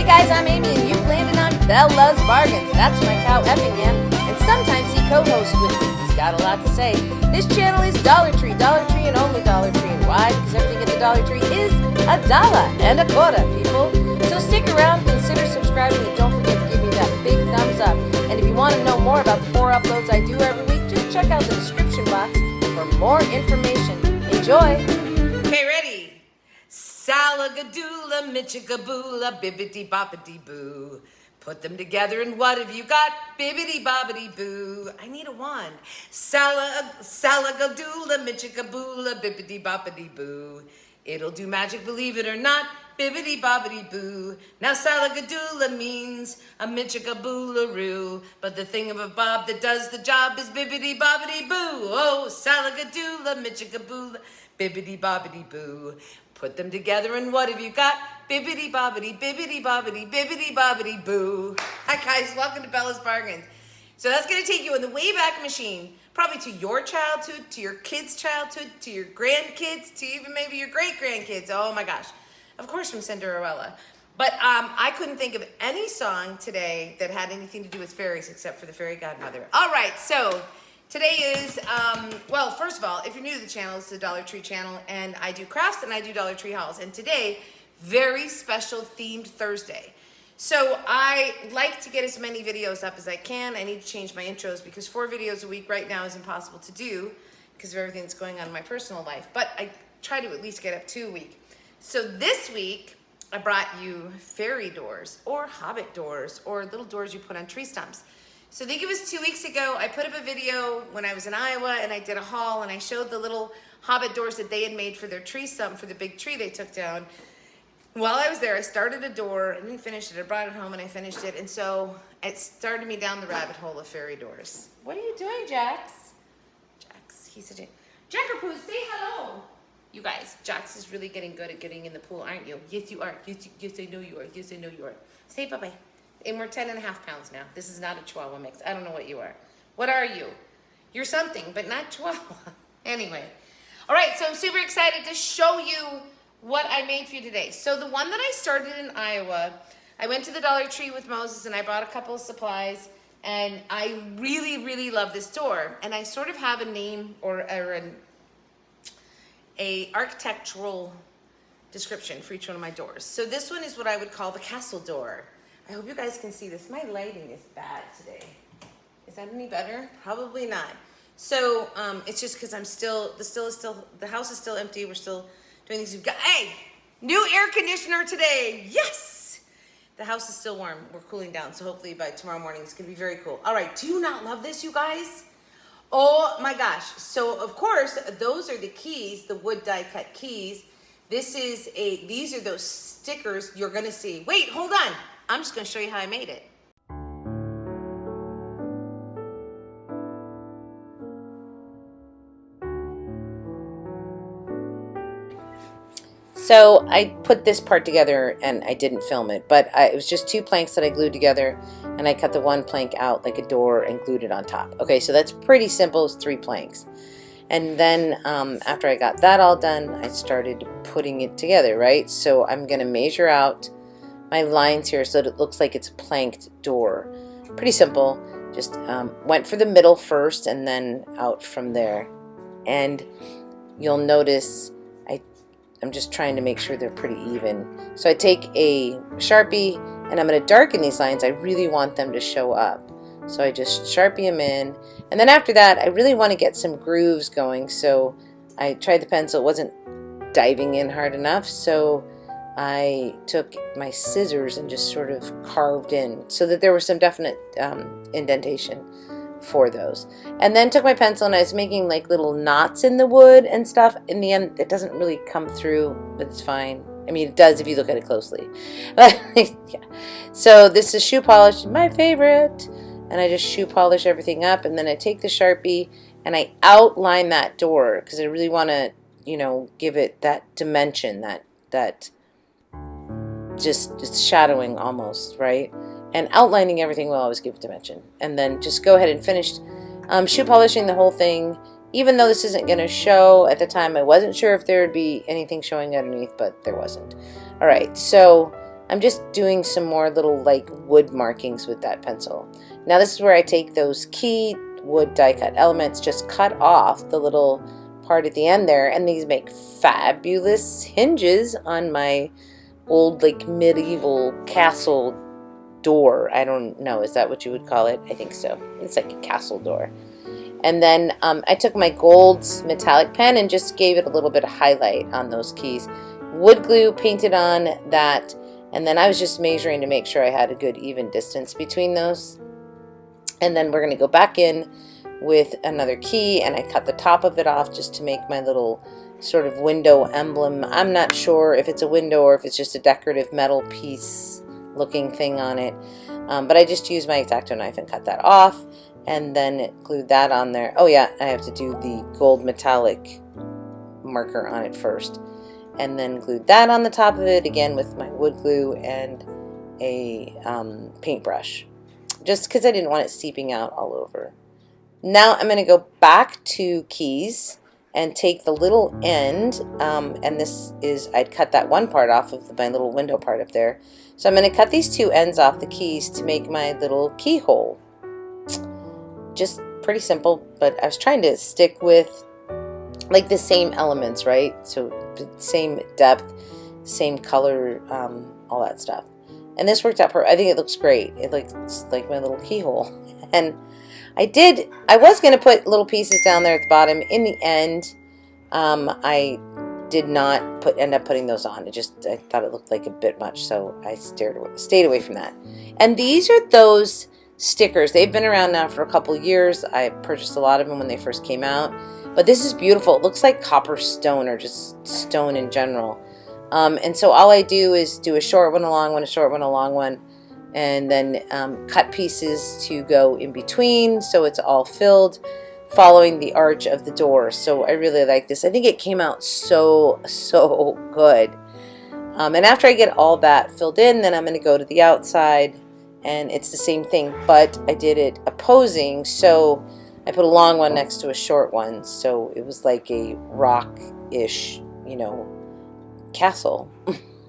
guys, I'm Amy, and you've landed on Bella's Bargains. That's my cow Effingham, and sometimes he co-hosts with me. He's got a lot to say. This channel is Dollar Tree, and only Dollar Tree. And why? Because everything at the Dollar Tree is $1.25, people. So stick around, consider subscribing, and don't forget to give me that big thumbs up. And if you want to know more about the 4 uploads I do every week, just check out the description box for more information. Enjoy! Okay, ready? Salagadoola, Michigaboola, bibbidi boppity boo. Put them together and what have you got? Bibbidi bobbity boo. I need a wand. Salagadoola, Michigaboola, bibbidi boppity boo. It'll do magic, believe it or not. Bibbidi bobbity boo. Now salagadoola means a michigaboolaroo, but the thing of a bob that does the job is bibbidi bobbity boo. Oh, salagadoola, michigaboola, bibbidi bobbity boo. Put them together and what have you got? Bibbidi bobbity, bibbidi bobbity, bibbidi bobbity boo. Hi guys, welcome to Bella's Bargains. So that's gonna take you in the Wayback Machine, probably to your childhood, to your kids' childhood, to your grandkids, to even maybe your great-grandkids. Oh my gosh. Of course from Cinderella. But I couldn't think of any song today that had anything to do with fairies except for the fairy godmother. All right, so today is, well, first of all, if you're new to the channel, it's the Dollar Tree channel, and I do crafts and I do Dollar Tree hauls. And today, very special themed Thursday. So I like to get as many videos up as I can. I need to change my intros because 4 videos a week right now is impossible to do because of everything that's going on in my personal life. But I try to at least get up 2 a week. So this week, I brought you fairy doors or hobbit doors or little doors you put on tree stumps. So I think it was 2 weeks ago, I put up a video when I was in Iowa and I did a haul and I showed the little hobbit doors that they had made for their tree stump for the big tree they took down. While I was there, I started a door, I didn't finish it, I brought it home and I finished it. And so it started me down the rabbit hole of fairy doors. What are you doing, Jax? Jax, he's a Jackarpoo, say hello. You guys, Jax is really getting good at getting in the pool, aren't you? Yes, you are. Yes, I know you are. Yes, I know you are. Say bye-bye. And we're 10.5 pounds now. This is not a Chihuahua mix. I don't know what you are. What are you? You're something, but not Chihuahua. Anyway. All right, so I'm super excited to show you what I made for you today. So the one that I started in Iowa, I went to the Dollar Tree with Moses and I bought a couple of supplies. And I really, really love this door. And I sort of have a name or an architectural description for each one of my doors. So this one is what I would call the castle door. I hope you guys can see this. My lighting is bad today. Is that any better? Probably not. So it's just because the house is still empty. We're still doing these. Hey, new air conditioner today. Yes. The house is still warm. We're cooling down. So hopefully by tomorrow morning, it's gonna be very cool. All right, do you not love this, you guys? Oh my gosh. So of course, those are the keys, the wood die cut keys. These are those stickers you're gonna see. Wait, hold on. I'm just gonna show you how I made it. So I put this part together and I didn't film it, but it was just 2 planks that I glued together and I cut the 1 plank out like a door and glued it on top. Okay, so that's pretty simple, it's 3 planks. And then after I got that all done, I started putting it together, right? So I'm gonna measure out my lines here so that it looks like it's a planked door. Pretty simple, just went for the middle first and then out from there. And you'll notice I'm just trying to make sure they're pretty even. So I take a Sharpie and I'm going to darken these lines. I really want them to show up. So I just Sharpie them in. And then after that, I really want to get some grooves going. So I tried the pencil. It wasn't diving in hard enough. So I took my scissors and just sort of carved in so that there was some definite indentation for those. And then took my pencil and I was making like little knots in the wood and stuff. In the end, it doesn't really come through, but it's fine. I mean, it does if you look at it closely. Yeah. So this is shoe polish, my favorite. And I just shoe polish everything up. And then I take the Sharpie and I outline that door because I really want to, you know, give it that dimension, that just shadowing almost, right? And outlining everything will always give dimension. And then just go ahead and finish shoe polishing the whole thing. Even though this isn't going to show at the time, I wasn't sure if there would be anything showing underneath, but there wasn't. All right, so I'm just doing some more little like wood markings with that pencil. Now this is where I take those key wood die cut elements, just cut off the little part at the end there, and these make fabulous hinges on my old like medieval castle door. I don't know, is that what you would call it? I think so. It's like a castle door. And then I took my gold metallic pen and just gave it a little bit of highlight on those keys. Wood glue painted on that, and then I was just measuring to make sure I had a good even distance between those. And then we're going to go back in with another key, and I cut the top of it off just to make my little sort of window emblem. I'm not sure if it's a window or if it's just a decorative metal piece looking thing on it, but I just used my X-Acto knife and cut that off, and then glued that on there. Oh yeah, I have to do the gold metallic marker on it first, and then glued that on the top of it again with my wood glue and a paintbrush, just because I didn't want it seeping out all over. Now I'm going to go back to keys and take the little end, and this is, I'd cut that one part off of my little window part up there. So I'm going to cut these two ends off the keys to make my little keyhole. Just pretty simple, but I was trying to stick with like the same elements, right? So same depth, same color, all that stuff. And this worked out perfect. I think it looks great. It looks like my little keyhole. And I was going to put little pieces down there at the bottom. In the end, I did not end up putting those on. I thought it looked like a bit much, so I stayed away from that. And these are those stickers. They've been around now for a couple years. I purchased a lot of them when they first came out. But this is beautiful. It looks like copper stone, or just stone in general. And so all I do is do a short one, a long one, a short one, a long one, and then cut pieces to go in between so it's all filled, following the arch of the door. So I really like this. I think it came out so good. And after I get all that filled in, then I'm going to go to the outside, and it's the same thing, but I did it opposing. So I put a long one next to a short one, so it was like a rock-ish, castle.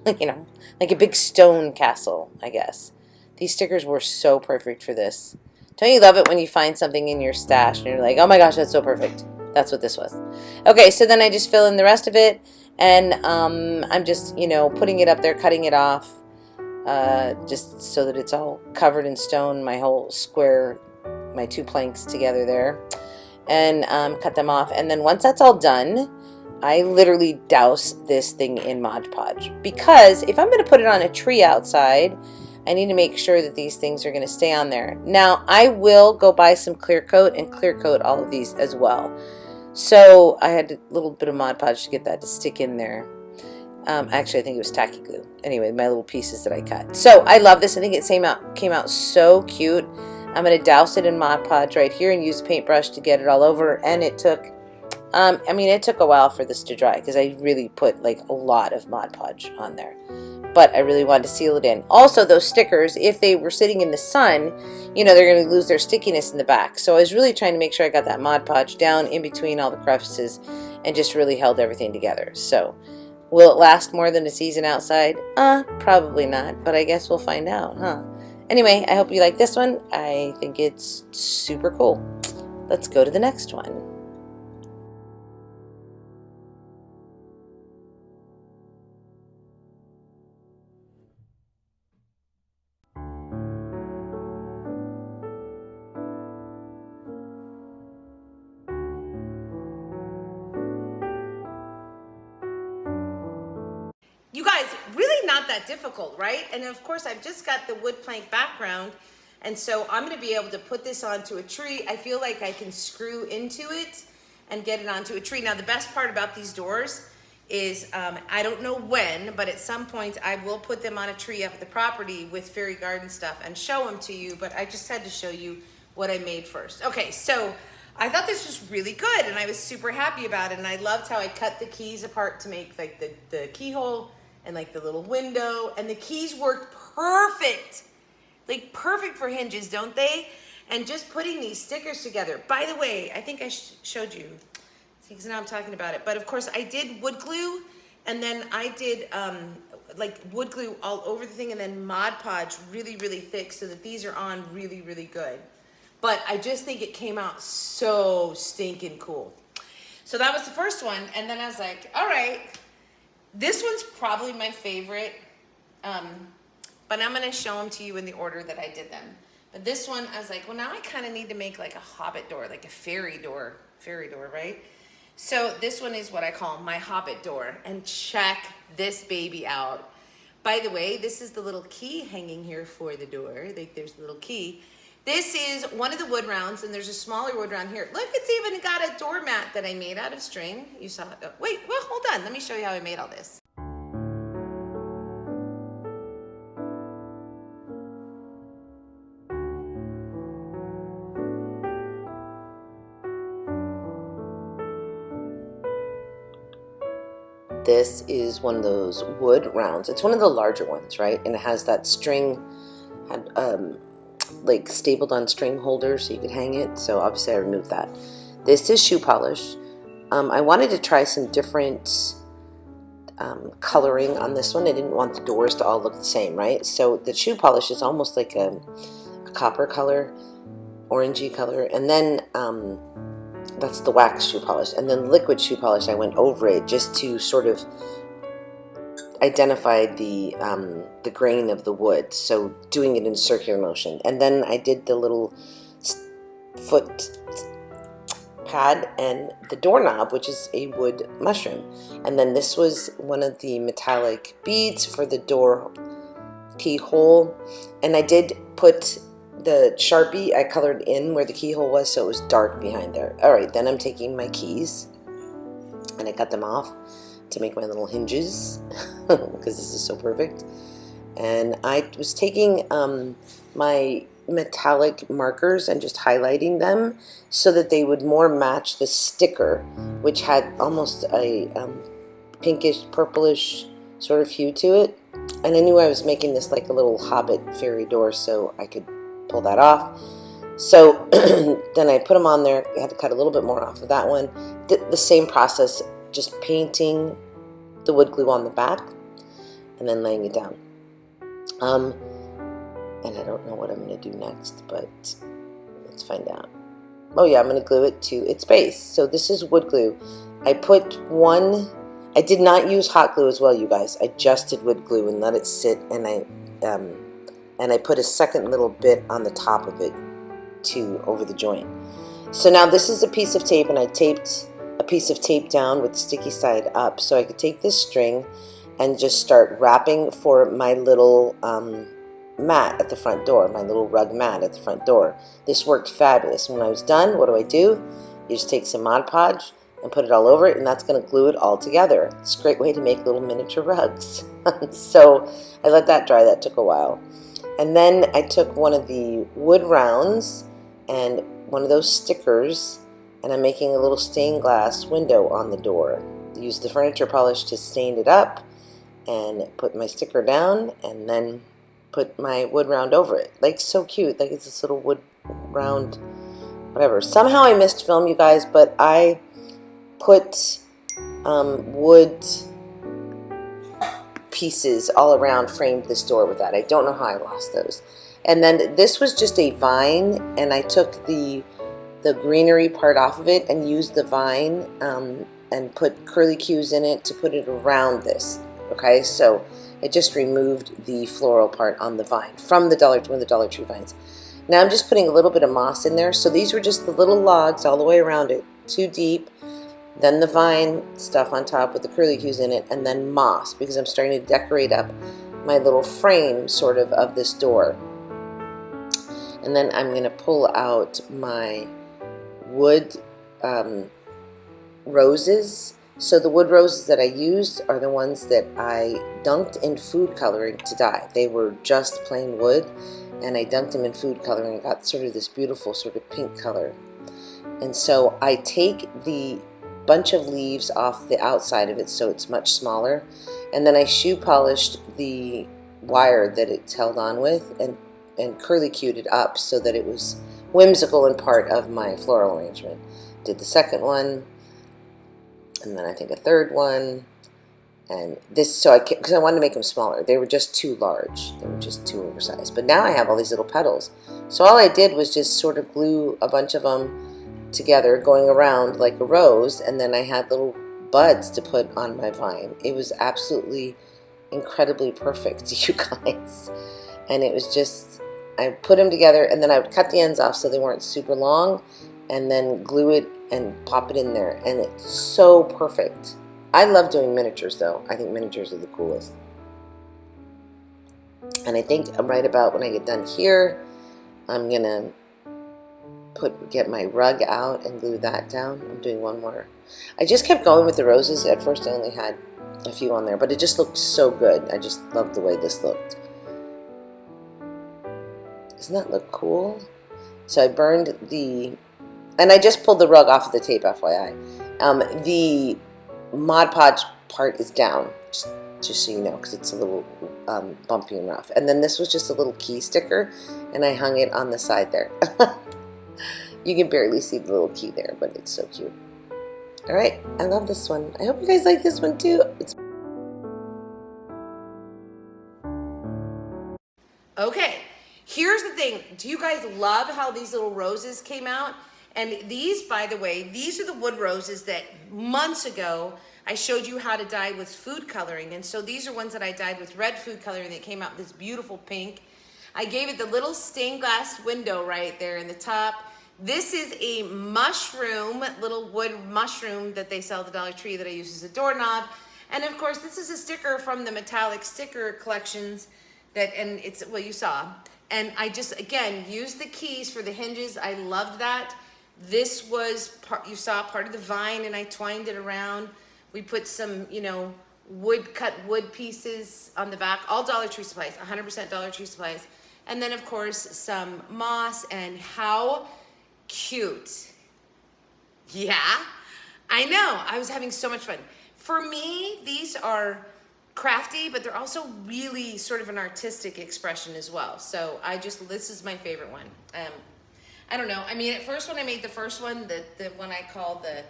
Like a big stone castle, I guess. These stickers were so perfect for this. Don't you love it when you find something in your stash and you're like, oh my gosh, that's so perfect. That's what this was. Okay, so then I just fill in the rest of it, and I'm just, putting it up there, cutting it off, just so that it's all covered in stone, my whole square, my two planks together there, and cut them off. And then once that's all done, I literally douse this thing in Mod Podge, because if I'm going to put it on a tree outside, I need to make sure that these things are going to stay on there. Now, I will go buy some clear coat and clear coat all of these as well. So I had a little bit of Mod Podge to get that to stick in there. Actually, I think it was tacky glue. Anyway, my little pieces that I cut. So I love this. I think it came out so cute. I'm going to douse it in Mod Podge right here and use a paintbrush to get it all over. And it took, it took a while for this to dry, because I really put like a lot of Mod Podge on there. But I really wanted to seal it in. Also, those stickers, if they were sitting in the sun, they're going to lose their stickiness in the back. So I was really trying to make sure I got that Mod Podge down in between all the crevices and just really held everything together. So will it last more than a season outside? Probably not, but I guess we'll find out, huh? Anyway, I hope you like this one. I think it's super cool. Let's go to the next one. You guys, really not that difficult, right? And of course, I've just got the wood plank background, and so I'm going to be able to put this onto a tree. I feel like I can screw into it and get it onto a tree. Now, the best part about these doors is, I don't know when, but at some point I will put them on a tree up at the property with fairy garden stuff and show them to you, but I just had to show you what I made first. Okay, so I thought this was really good, and I was super happy about it, and I loved how I cut the keys apart to make like the keyhole and like the little window, and the keys worked perfect, like perfect for hinges, don't they? And just putting these stickers together. By the way, I think I showed you, because now I'm talking about it, but of course I did wood glue, and then I did like wood glue all over the thing and then Mod Podge really, really thick so that these are on really, really good. But I just think it came out so stinking cool. So that was the first one. And then I was like, all right, this one's probably my favorite. But I'm going to show them to you in the order that I did them. But this one, I was like, well, now I kind of need to make like a hobbit door, like a fairy door, right? So this one is what I call my hobbit door. And check this baby out. By the way, this is the little key hanging here for the door. Like there's the little key. This is one of the wood rounds, and there's a smaller wood round here. Look, it's even got a doormat that I made out of string. You saw it. Oh, wait, well, hold on. Let me show you how I made all this. This is one of those wood rounds. It's one of the larger ones, right? And it has that string, like stapled on string holders so you could hang it. So obviously I removed that. This is shoe polish. I wanted to try some different coloring on this one. I didn't want the doors to all look the same, right? So the shoe polish is almost like a copper color, orangey color, and then that's the wax shoe polish, and then liquid shoe polish I went over it just to sort of identify the grain of the wood, so doing it in circular motion. And then I did the little foot pad and the doorknob, which is a wood mushroom. And then this was one of the metallic beads for the door keyhole, and I did put the Sharpie, I colored in where the keyhole was so it was dark behind there. Alright, then I'm taking my keys and I cut them off to make my little hinges because this is so perfect. And I was taking my metallic markers and just highlighting them so that they would more match the sticker, which had almost a pinkish, purplish sort of hue to it. And I knew I was making this like a little hobbit fairy door, so I could pull that off. So then I put them on there. I had to cut a little bit more off of that one. Did the same process, just painting the wood glue on the back and then laying it down. And I don't know what I'm going to do next, but let's find out. Oh yeah, I'm going to glue it to its base. So this is wood glue. I put one, I did not use hot glue as well, you guys. I just did wood glue and let it sit, and I put a second little bit on the top of it over the joint. So now this is a piece of tape, and I taped a piece of tape down with the sticky side up so I could take this string and just start wrapping for my little mat at the front door, my little rug mat at the front door. This worked fabulous. When I was done, what do? You just take some Mod Podge and put it all over it, and that's going to glue it all together. It's a great way to make little miniature rugs. So I let that dry. That took a while. And then I took one of the wood rounds and one of those stickers, and I'm making a little stained glass window on the door. Used the furniture polish to stain it up and put my sticker down, and then put my wood round over it. Like, so cute. Like, it's this little wood round, whatever. Somehow I missed film, you guys, but I put wood pieces all around, framed this door with that. I don't know how I lost those. And then this was just a vine, and I took the greenery part off of it and used the vine and put curly cues in it to put it around this. Okay, so I just removed the floral part on the vine from one of the Dollar Tree vines. Now I'm just putting a little bit of moss in there. So these were just the little logs all the way around it, 2 deep. Then the vine stuff on top with the curly cues in it, and then moss, because I'm starting to decorate up my little frame sort of this door. And then I'm going to pull out my wood roses. So the wood roses that I used are the ones that I dunked in food coloring to dye. They were just plain wood, and I dunked them in food coloring. I got sort of this beautiful sort of pink color. And so I take the bunch of leaves off the outside of it so it's much smaller, and then I shoe polished the wire that it's held on with and curly cued it up so that it was whimsical and part of my floral arrangement. Did the second one, and then I think a third one, And this, so because I wanted to make them smaller. They were just too large. They were just too oversized. But now I have all these little petals. So all I did was just sort of glue a bunch of them together, going around like a rose, and then I had little buds to put on my vine. It was absolutely incredibly perfect, you guys. And it was just, I put them together, and then I would cut the ends off so they weren't super long, and then glue it and pop it in there, and it's so perfect. I love doing miniatures though. I think miniatures are the coolest. And I think right about when I get done here, I'm gonna get my rug out and glue that down. I'm doing one more. I just kept going with the roses. At first I only had a few on there, but it just looked so good. I just loved the way this looked. Doesn't that look cool? So I burned the, and I just pulled the rug off of the tape, FYI. The Mod Podge part is down, just so you know, because it's a little bumpy and rough. And then this was just a little key sticker, and I hung it on the side there. You can barely see the little key there, but it's so cute. All right, I love this one. I hope you guys like this one too. Okay, here's the thing. Do you guys love how these little roses came out? And these, by the way, these are the wood roses that months ago I showed you how to dye with food coloring. And so these are ones that I dyed with red food coloring that came out this beautiful pink. I gave it the little stained glass window right there in the top. This is a mushroom, little wood mushroom that they sell at the Dollar Tree that I use as a doorknob. And of course, this is a sticker from the metallic sticker collections that, and it's what you saw. And I just, again, used the keys for the hinges. I loved that. This was part, you saw part of the vine, and I twined it around. We put some, you know, cut wood pieces on the back, all Dollar Tree supplies, 100% Dollar Tree supplies. And then of course, some moss, and how cute. Yeah, I know, I was having so much fun. For me, these are crafty, but they're also really sort of an artistic expression as well. So this is my favorite one. I don't know. I mean, at first when I made the first one, the one I called the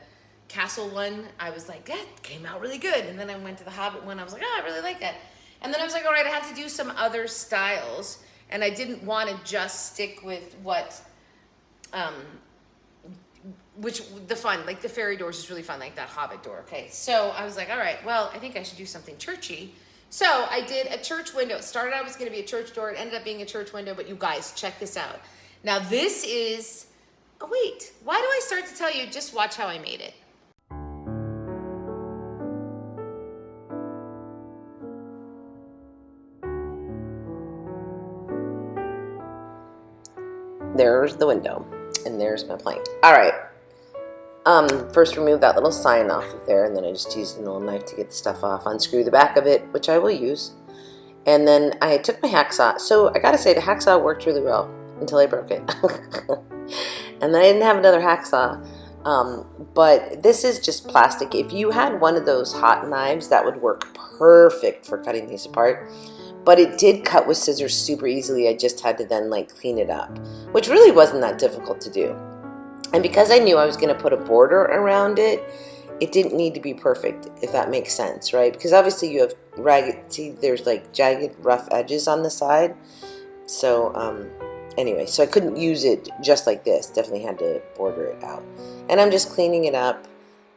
castle one, I was like, that came out really good. And then I went to the hobbit one. I was like, oh, I really like that. And then I was like, all right, I have to do some other styles. And I didn't want to just stick with what, the fun, like the fairy doors is really fun, like that hobbit door. Okay, so I was like, all right, well, I think I should do something churchy. So I did a church window. It started out, it was going to be a church door. It ended up being a church window, but you guys, check this out. Now this is, oh wait, why do I start to tell you? Just watch how I made it. There's the window, and there's my plank. All right. First remove that little sign off of there, and then I just used a little knife to get the stuff off. Unscrew the back of it, which I will use. And then I took my hacksaw. So I gotta say, the hacksaw worked really well until I broke it. And then I didn't have another hacksaw. But this is just plastic. If you had one of those hot knives, that would work perfect for cutting these apart. But it did cut with scissors super easily. I just had to then like clean it up, which really wasn't that difficult to do. And because I knew I was going to put a border around it, it didn't need to be perfect, if that makes sense, right? Because obviously you have ragged, see, there's like jagged, rough edges on the side. So anyway, so I couldn't use it just like this. Definitely had to border it out. And I'm just cleaning it up,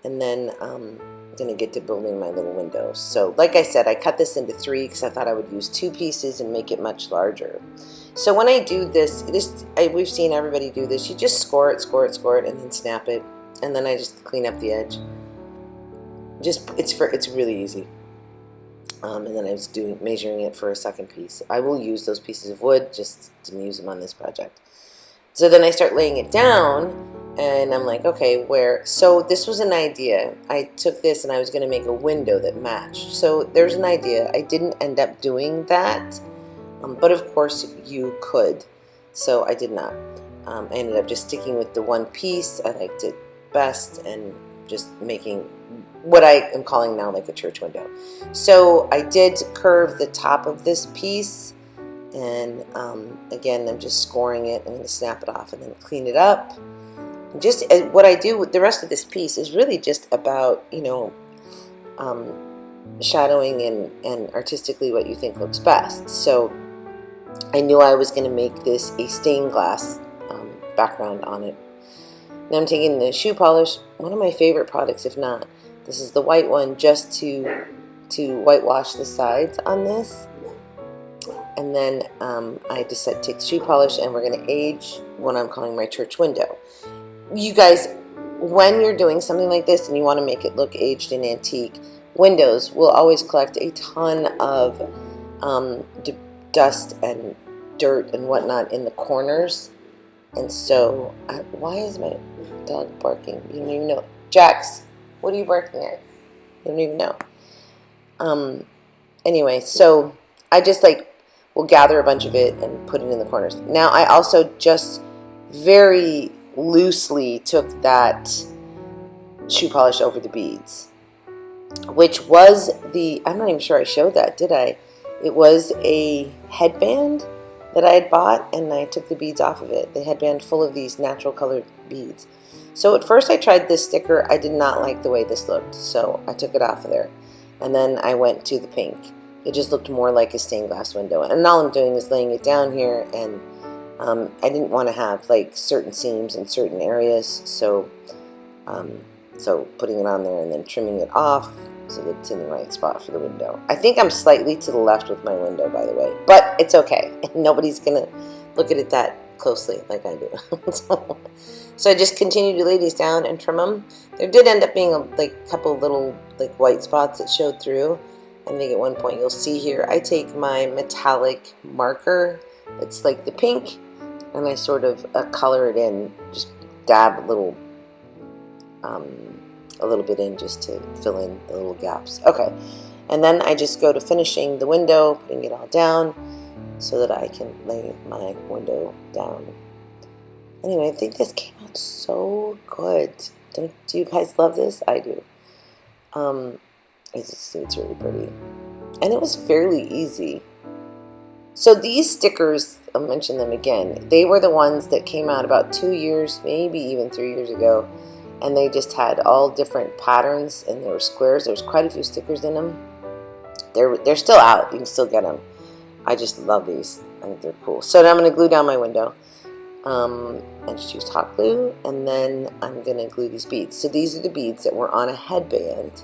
and then I'm going to get to building my little windows. So like I said, I cut this into 3 because I thought I would use 2 pieces and make it much larger. So when I do this, we've seen everybody do this. You just score it, and then snap it, and then I just clean up the edge. It's really easy. And then I was measuring it for a second piece. I will use those pieces of wood, just didn't use them on this project. So then I start laying it down, and I'm like, okay, so this was an idea. I took this and I was going to make a window that matched. So there's an idea. I didn't end up doing that, but of course you could. So I did not. I ended up just sticking with the one piece. I liked it best, and just making what I am calling now like a church window. So I did curve the top of this piece, and again, I'm just scoring it. I'm going to snap it off and then clean it up. Just what I do with the rest of this piece is really just about, shadowing and artistically what you think looks best. So I knew I was going to make this a stained glass background on it. Now I'm taking the shoe polish, one of my favorite products if not. This is the white one, just to whitewash the sides on this. And then I decided to take the shoe polish and we're going to age what I'm calling my church window. You guys, when you're doing something like this and you want to make it look aged and antique, windows will always collect a ton of dust and dirt and whatnot in the corners. And so, why is my dog barking? You don't even know. Jax, what are you barking at? You don't even know. Anyway, so I just will gather a bunch of it and put it in the corners. Now I also just very loosely took that shoe polish over the beads, which was I'm not even sure I showed that, did I? It was a headband that I had bought, and I took the beads off of it. The headband full of these natural colored beads. So at first I tried this sticker. I did not like the way this looked, so I took it off of there. And then I went to the pink. It just looked more like a stained glass window. And all I'm doing is laying it down here, and I didn't want to have certain seams in certain areas, so putting it on there and then trimming it off so that it's in the right spot for the window. I think I'm slightly to the left with my window, by the way, but it's okay. Nobody's gonna look at it that closely like I do. So I just continued to lay these down and trim them. There did end up being a couple little white spots that showed through. I think at one point you'll see here, I take my metallic marker, it's like the pink, and I sort of color it in, just dab a little bit in just to fill in the little gaps. Okay, and then I just go to finishing the window, putting it all down so that I can lay my window down. Anyway, I think this came out so good. Do you guys love this? I do. I just think it's really pretty. And it was fairly easy. So these stickers, I'll mention them again, they were the ones that came out about 2 years, maybe even 3 years ago. And they just had all different patterns, and there were squares. There was quite a few stickers in them. They're still out. You can still get them. I just love these. I think they're cool. So now I'm going to glue down my window. And just use hot glue. And then I'm going to glue these beads. So these are the beads that were on a headband.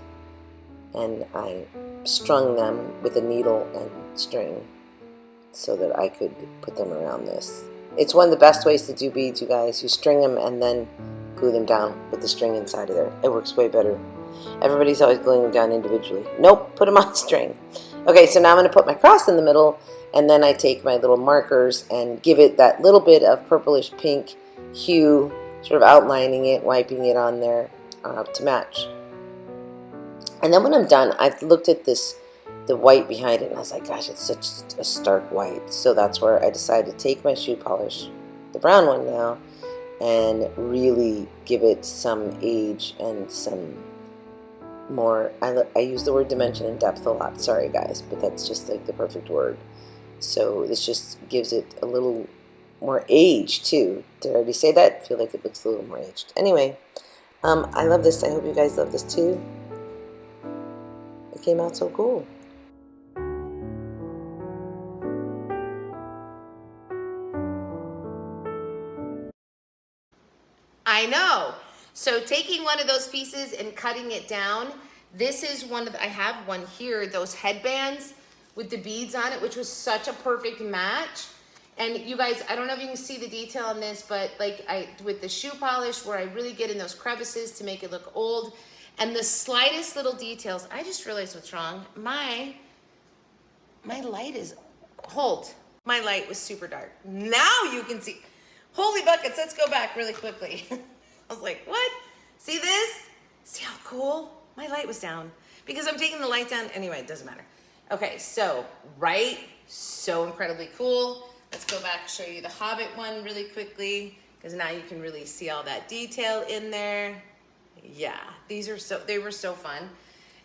And I strung them with a needle and string so that I could put them around this. It's one of the best ways to do beads, you guys. You string them and then glue them down with the string inside of there. It works way better. Everybody's always gluing them down individually. Nope, put them on the string. Okay, so now I'm going to put my cross in the middle, and then I take my little markers and give it that little bit of purplish pink hue, sort of outlining it, wiping it on there to match. And then when I'm done, I've looked at the white behind it, and I was like, gosh, it's such a stark white. So that's where I decided to take my shoe polish, the brown one now, and really give it some age and some more, I use the word dimension and depth a lot, sorry guys, but that's just the perfect word. So this just gives it a little more age too. Did I already say that? I feel like it looks a little more aged. Anyway, I love this. I hope you guys love this too. It came out so cool. I know. So taking one of those pieces and cutting it down, this is one of I have one here, those headbands with the beads on it, which was such a perfect match. And you guys, I don't know if you can see the detail on this, but with the shoe polish where I really get in those crevices to make it look old, and the slightest little details. I just realized what's wrong. My light is, my light was super dark. Now you can see. Holy buckets, let's go back really quickly. I was like, what? See this? See how cool? My light was down because I'm taking the light down. Anyway, it doesn't matter. Okay, so, right? So incredibly cool. Let's go back and show you the Hobbit one really quickly because now you can really see all that detail in there. Yeah, they were so fun.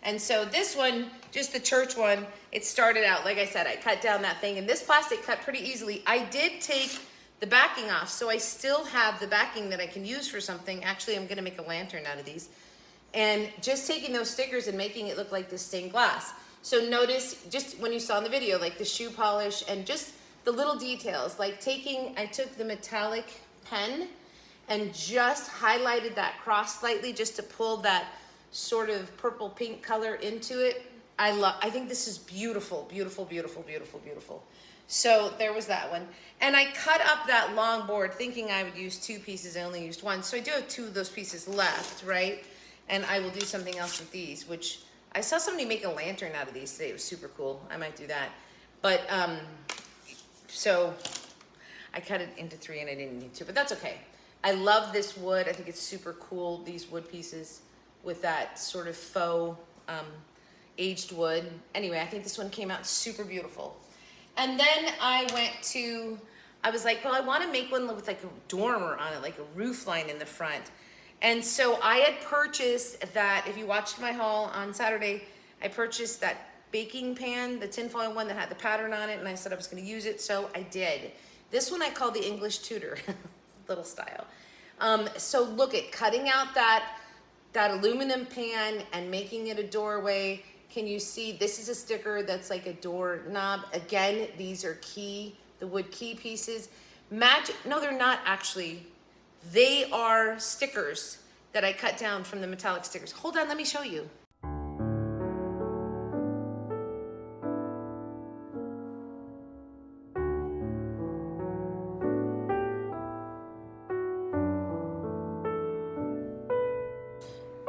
And so this one, just the church one, it started out, like I said, I cut down that thing, and this plastic cut pretty easily. I did take the backing off, so I still have the backing that I can use for something. Actually, I'm gonna make a lantern out of these. and just taking those stickers and making it look like this stained glass. So notice, just when you saw in the video, like the shoe polish and just the little details, like I took the metallic pen and just highlighted that cross slightly just to pull that sort of purple pink color into it. I think this is beautiful, beautiful, beautiful, beautiful, beautiful. So there was that one. And I cut up that long board thinking I would use 2 pieces. I only used 1. So I do have 2 of those pieces left, right? And I will do something else with these, which I saw somebody make a lantern out of these today. It was super cool. I might do that. But, so I cut it into 3 and I didn't need to, but that's okay. I love this wood. I think it's super cool, these wood pieces with that sort of faux aged wood. Anyway, I think this one came out super beautiful. And then I was like, well, I want to make one with like a dormer on it, like a roof line in the front. And so I had purchased that, if you watched my haul on Saturday, I purchased that baking pan, the tinfoil one that had the pattern on it, and I said I was going to use it, so I did. This one I call the English Tudor, little style. So look at cutting out that aluminum pan and making it a doorway. Can you see, this is a sticker that's like a door knob. Again, these are the wood key pieces. No, they're not actually. They are stickers that I cut down from the metallic stickers. Hold on, let me show you.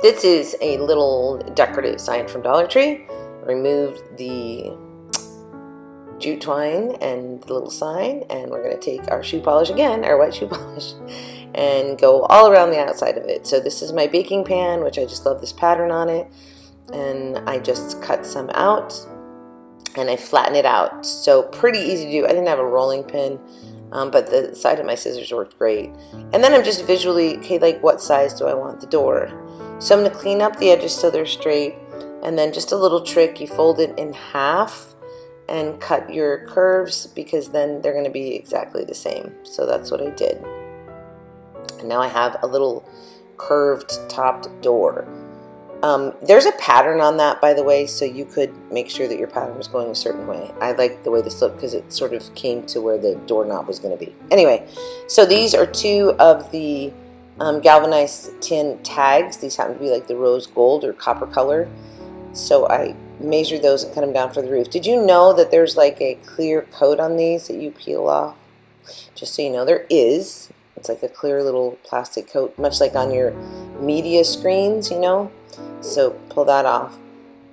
This is a little decorative sign from Dollar Tree. Removed the jute twine and the little sign, and we're going to take our shoe polish again, our white shoe polish, and go all around the outside of it. So this is my baking pan, which I just love this pattern on it, and I just cut some out and I flatten it out. So pretty easy to do. I didn't have a rolling pin, but the side of my scissors worked great. And then I'm just visually, okay, like what size do I want the door? So I'm going to clean up the edges so they're straight, and then just a little trick, you fold it in half and cut your curves, because then they're going to be exactly the same. So that's what I did. And now I have a little curved topped door. There's a pattern on that, by the way, so you could make sure that your pattern was going a certain way. I like the way this looked because it sort of came to where the doorknob was going to be. Anyway, so these are 2 of the galvanized tin tags. These happen to be like the rose gold or copper color. So I measured those and cut them down for the roof. Did you know that there's like a clear coat on these that you peel off? Just so you know, there is. It's like a clear little plastic coat, much like on your media screens, you know. So pull that off.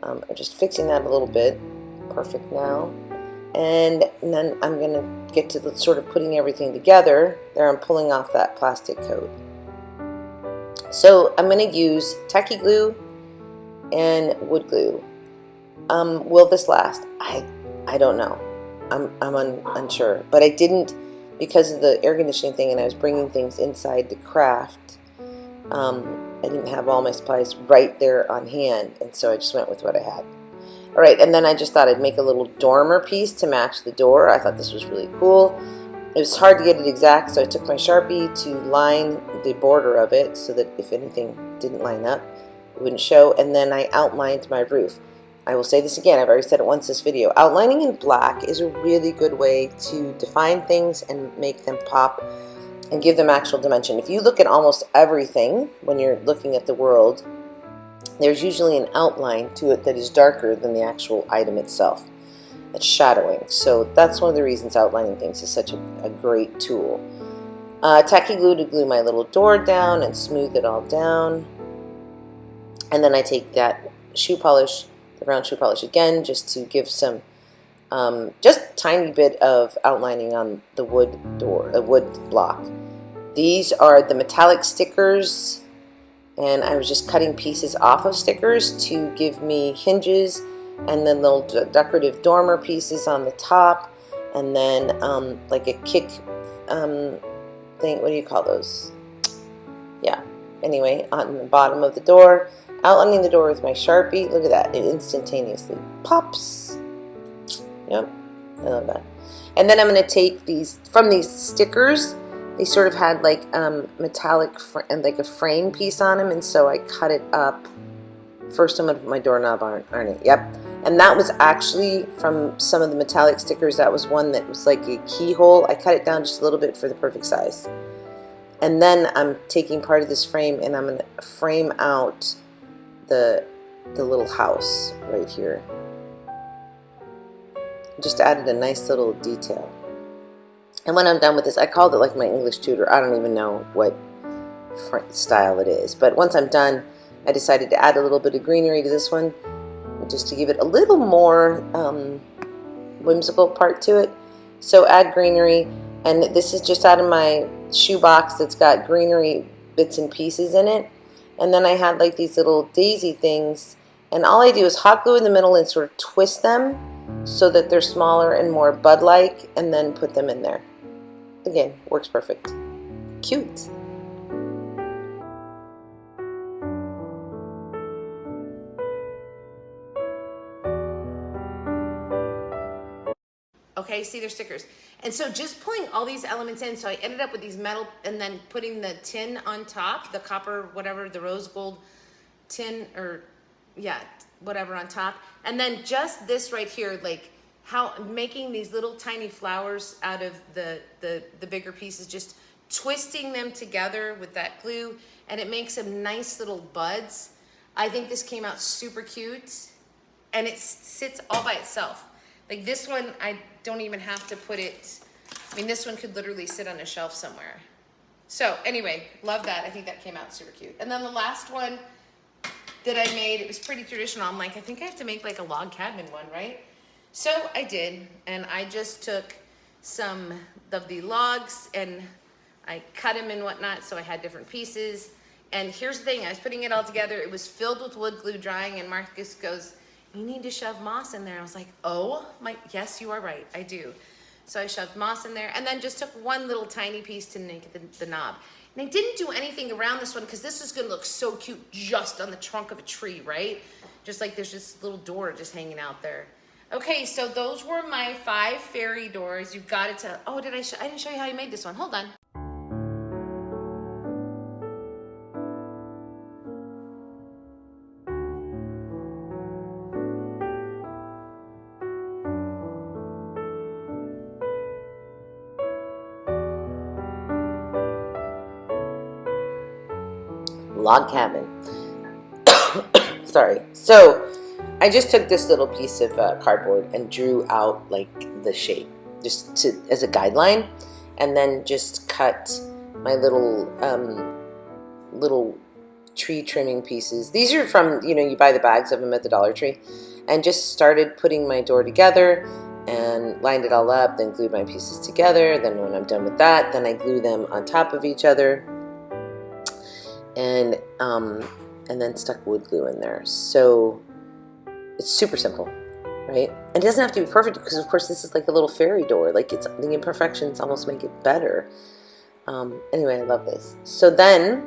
I'm just fixing that a little bit. Perfect now. And then I'm going to get to the sort of putting everything together. There, I'm pulling off that plastic coat. So I'm going to use tacky glue and wood glue. Will this last? I don't know. I'm unsure. But I didn't, because of the air conditioning thing and I was bringing things inside the craft, I didn't have all my supplies right there on hand, and so I just went with what I had. All right, and then I just thought I'd make a little dormer piece to match the door. I thought this was really cool. It was hard to get it exact, so I took my Sharpie to line the border of it so that if anything didn't line up, it wouldn't show, and then I outlined my roof. I will say this again, I've already said it once this video. Outlining in black is a really good way to define things and make them pop and give them actual dimension. If you look at almost everything when you're looking at the world, there's usually an outline to it that is darker than the actual item itself. It's shadowing. So that's one of the reasons outlining things is such a great tool. Tacky glue to glue my little door down and smooth it all down. And then I take that shoe polish, the brown shoe polish again, just to give some just tiny bit of outlining on the wood door, the wood block. These are the metallic stickers, and I was just cutting pieces off of stickers to give me hinges, and then little decorative dormer pieces on the top, and then like a kick thing. What do you call those? Yeah. Anyway, on the bottom of the door, outlining the door with my Sharpie. Look at that. It instantaneously pops. Yep. I love that. And then I'm going to take these, from these stickers, they sort of had like metallic and like a frame piece on them, and so I cut it up. First I'm going to put my doorknob on it. Yep. And that was actually from some of the metallic stickers. That was one that was like a keyhole. I cut it down just a little bit for the perfect size. And then I'm taking part of this frame and I'm going to frame out the little house right here. Just added a nice little detail. And when I'm done with this, I called it like my English Tudor. I don't even know what style it is. But once I'm done, I decided to add a little bit of greenery to this one, just to give it a little more whimsical part to it. So add greenery, and this is just out of my shoebox that's got greenery bits and pieces in it. And then I had like these little daisy things, and all I do is hot glue in the middle and sort of twist them so that they're smaller and more bud-like, and then put them in there. Again, works perfect. Cute. Okay, see, they're stickers. And so just pulling all these elements in, so I ended up with these metal, and then putting the tin on top, the copper, whatever, the rose gold tin, or yeah, whatever on top. And then just this right here, like how making these little tiny flowers out of the bigger pieces, just twisting them together with that glue, and it makes them nice little buds. I think this came out super cute, and it sits all by itself. Like this one, I don't even have to put it, I mean, this one could literally sit on a shelf somewhere. So anyway, love that. I think that came out super cute. And then the last one that I made, it was pretty traditional. I'm like, I think I have to make like a log cabin one, right? So I did, and I just took some of the logs and I cut them and whatnot, so I had different pieces. And here's the thing, I was putting it all together. It was filled with wood glue drying, and Marcus goes, you need to shove moss in there. I was like, oh my, yes, you are right, I do. So I shoved moss in there, and then just took one little tiny piece to make the knob. And I didn't do anything around this one because this is gonna look so cute just on the trunk of a tree, right? Just like there's this little door just hanging out there. Okay, so those were my 5 fairy doors. You've got it to, oh, I didn't show you how you made this one. Hold on. Log cabin. Sorry. So I just took this little piece of cardboard and drew out like the shape, just as a guideline, and then just cut my little tree trimming pieces. These are from, you buy the bags of them at the Dollar Tree, and just started putting my door together and lined it all up, then glued my pieces together. Then when I'm done with that, then I glue them on top of each other, and then stuck wood glue in there. So it's super simple, right? And it doesn't have to be perfect because, of course, this is like a little fairy door. Like, it's the imperfections almost make it better. Anyway, I love this. So then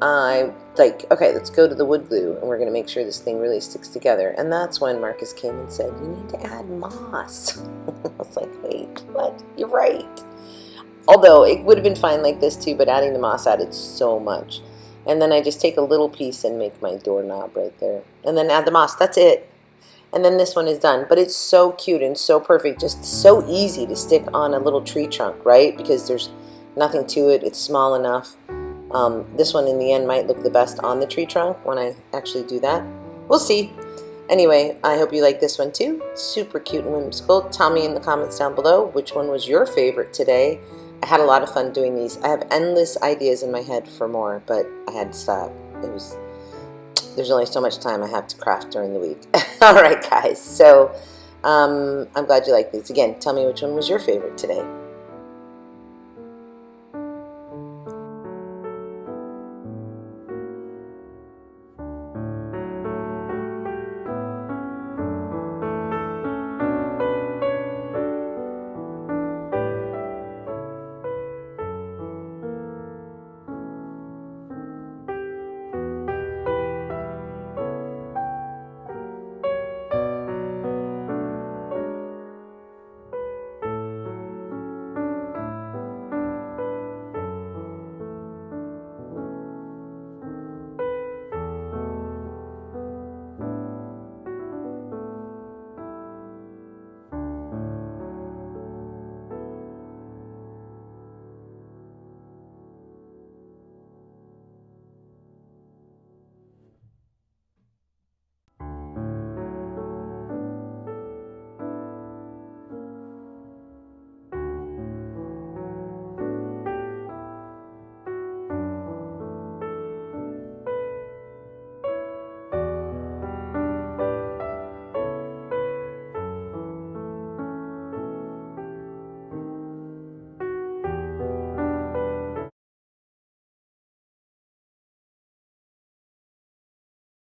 I like, okay, let's go to the wood glue, and we're going to make sure this thing really sticks together. And that's when Marcus came and said, you need to add moss. I was like, wait, what? You're right. Although it would have been fine like this too, but adding the moss added so much. And then I just take a little piece and make my doorknob right there. And then add the moss. That's it. And then this one is done. But it's so cute and so perfect. Just so easy to stick on a little tree trunk, right? Because there's nothing to it. It's small enough. This one in the end might look the best on the tree trunk when I actually do that. We'll see. Anyway, I hope you like this one too. Super cute and whimsical. Tell me in the comments down below which one was your favorite today. I had a lot of fun doing these. I have endless ideas in my head for more, but I had to stop. There's only so much time I have to craft during the week. All right, guys. So I'm glad you like these. Again, tell me which one was your favorite today.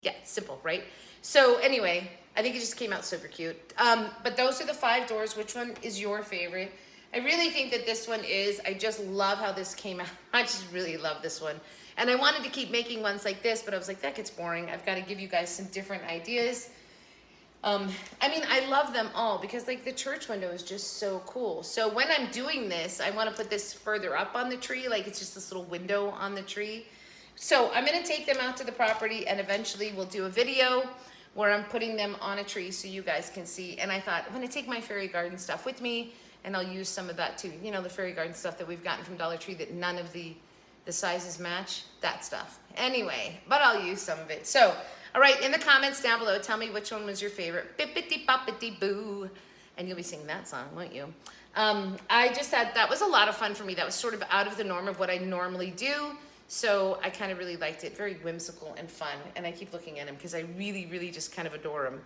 Yeah, simple, right? So anyway, I think it just came out super cute. But those are the 5 doors. Which one is your favorite? I really think that this one is. I just love how this came out. I just really love this one. And I wanted to keep making ones like this, but I was like, that gets boring. I've got to give you guys some different ideas. I mean, I love them all because like the church window is just so cool. So when I'm doing this, I want to put this further up on the tree. Like it's just this little window on the tree. So I'm going to take them out to the property and eventually we'll do a video where I'm putting them on a tree so you guys can see. And I thought I'm going to take my fairy garden stuff with me and I'll use some of that too. You know, the fairy garden stuff that we've gotten from Dollar Tree that none of the sizes match, that stuff. Anyway, but I'll use some of it. So, all right, in the comments down below, tell me which one was your favorite. Bippity boppity boo. And you'll be singing that song, won't you? I just had, that was a lot of fun for me. That was sort of out of the norm of what I normally do. So I kind of really liked it. Very whimsical and fun. And I keep looking at him because I really, really just kind of adore him.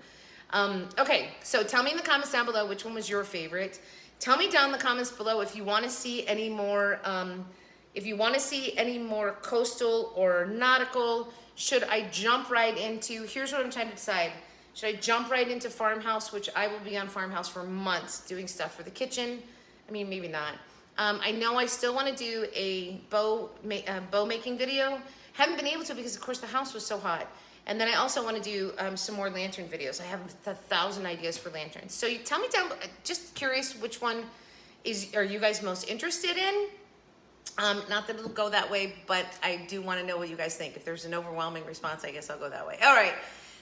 Okay, so tell me in the comments down below which one was your favorite. Tell me down in the comments below if you want to see any more, coastal or nautical. Should I jump right into, here's what I'm trying to decide. Should I jump right into farmhouse, which I will be on farmhouse for months doing stuff for the kitchen? I mean, maybe not. I know I still want to do a bow making video. Haven't been able to because of course the house was so hot. And then I also want to do some more lantern videos. I have 1,000 ideas for lanterns. So you tell me down, just curious which one are you guys most interested in? Not that it'll go that way, but I do want to know what you guys think. If there's an overwhelming response, I guess I'll go that way. All right.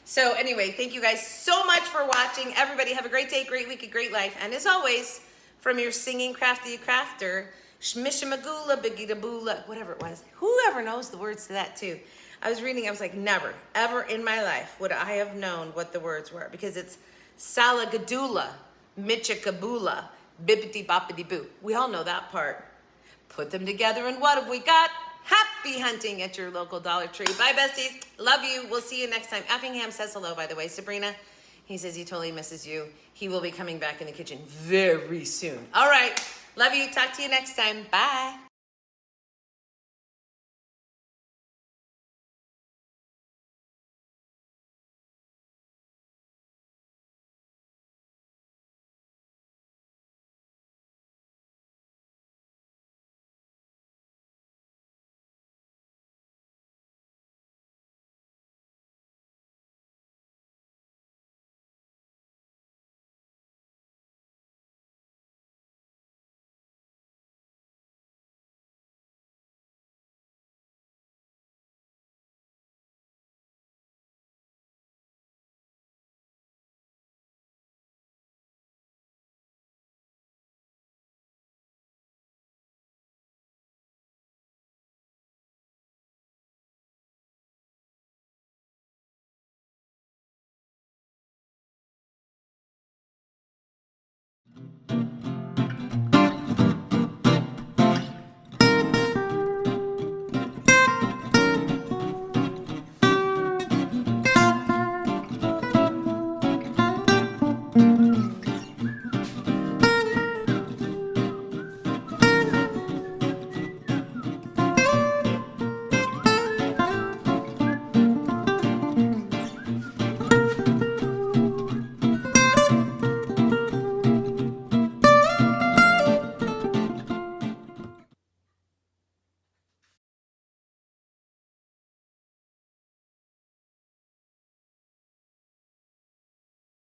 So anyway, thank you guys so much for watching. Everybody have a great day, great week, a great life. And as always, from your singing crafty crafter, shmishamagula, bigidabula, whatever it was. Whoever knows the words to that too. I was reading, I was like, never, ever in my life would I have known what the words were because it's salagadula, michikabula, bippity boppity boo. We all know that part. Put them together and what have we got? Happy hunting at your local Dollar Tree. Bye, besties. Love you. We'll see you next time. Effingham says hello, by the way. Sabrina, he says he totally misses you. He will be coming back in the kitchen very soon. All right. Love you. Talk to you next time. Bye.